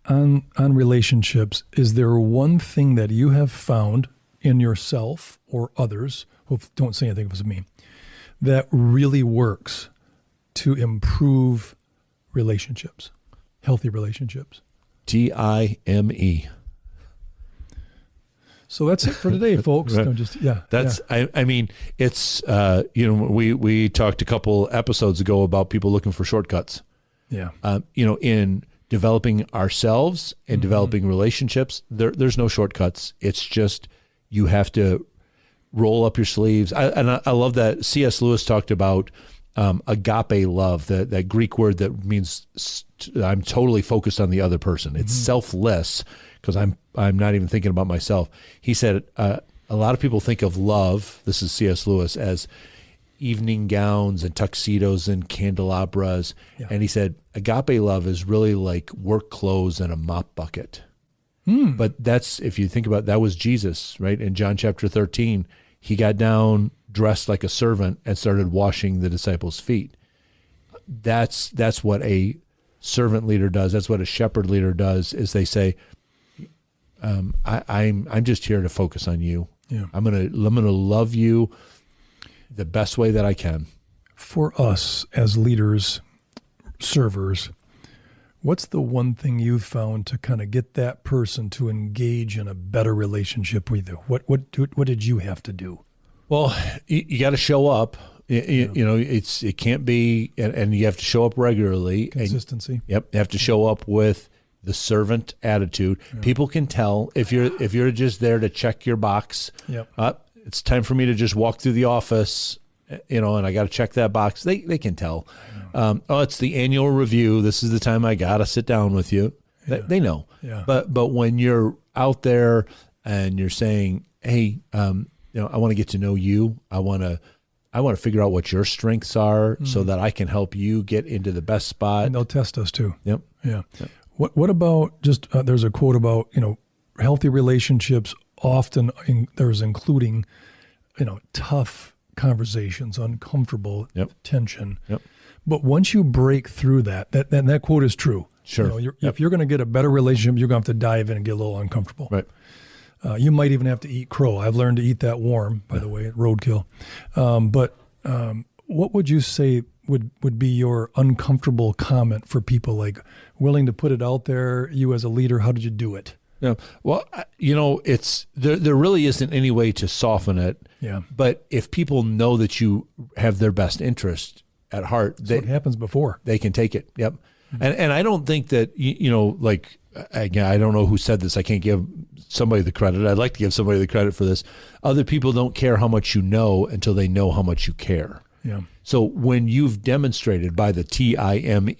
on relationships, is there one thing that you have found in yourself or others, don't say anything if it's me, that really works to improve relationships, healthy relationships? DIME. So that's it for today, folks. Right. No, just That's. yeah. I mean, it's we talked a couple episodes ago about people looking for shortcuts. Yeah. In developing ourselves and developing relationships, there's no shortcuts. It's just you have to roll up your sleeves. I love that C.S. Lewis talked about agape love, that Greek word that means I'm totally focused on the other person. It's selfless because I'm not even thinking about myself. He said a lot of people think of love, this is C.S. Lewis, as evening gowns and tuxedos and candelabras. Yeah. And he said agape love is really like work clothes and a mop bucket. But that's, if you think about it, that was Jesus, right? In John chapter 13, he got down, dressed like a servant, and started washing the disciples' feet. That's what a servant leader does. That's what a shepherd leader does, is they say, I'm just here to focus on you. Yeah. I'm gonna love you the best way that I can. For us as leaders, servers, what's the one thing you've found to kind of get that person to engage in a better relationship with you? What did you have to do? Well, you got to show up. It can't be, and you have to show up regularly. Consistency. You have to show up with the servant attitude. Yeah. People can tell if you're just there to check your box. Yep. It's time for me to just walk through the office, and I got to check that box. They can tell. It's the annual review. This is the time I got to sit down with you. Yeah. They know. Yeah. But when you're out there and you're saying, hey, I want to get to know you. I want to figure out what your strengths are so that I can help you get into the best spot. And they'll test us too. Yep. Yeah. Yep. What about just, there's a quote about, healthy relationships often there's including, tough conversations, uncomfortable tension. Yep. But once you break through that quote is true. Sure. If you're going to get a better relationship, you're going to have to dive in and get a little uncomfortable. Right. You might even have to eat crow. I've learned to eat that warm, by the way, roadkill. But what would you say would be your uncomfortable comment for people, like willing to put it out there? You as a leader, how did you do it? Yeah. Well, it's there really isn't any way to soften it. Yeah. But if people know that you have their best interest at heart, what happens before they can take it. Yep. Mm-hmm. And I don't think that again, I don't know who said this. I can't give somebody the credit. I'd like to give somebody the credit for this. Other people don't care how much you know until they know how much you care. Yeah. So when you've demonstrated by the TIME,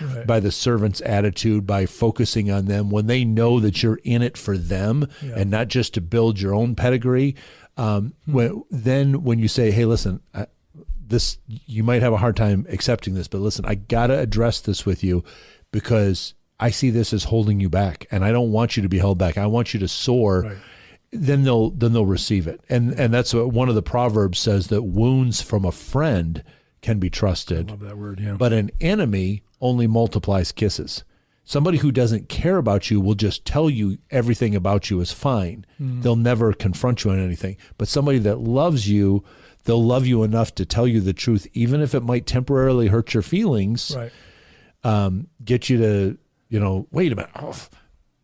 right, by the servant's attitude, by focusing on them, when they know that you're in it for them and not just to build your own pedigree, when you say, hey, listen, this, you might have a hard time accepting this, but listen, I got to address this with you because I see this as holding you back, and I don't want you to be held back. I want you to soar. Right. Then they'll receive it. And that's what one of the Proverbs says, that wounds from a friend can be trusted. I love that word, yeah. But an enemy only multiplies kisses. Somebody who doesn't care about you will just tell you everything about you is fine. They'll never confront you on anything. But somebody that loves you, they'll love you enough to tell you the truth, even if it might temporarily hurt your feelings. Right. Get you to, wait a minute. Oh,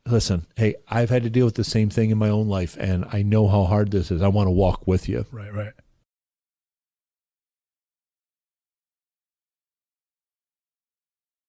listen, hey, I've had to deal with the same thing in my own life, and I know how hard this is. I want to walk with you. Right.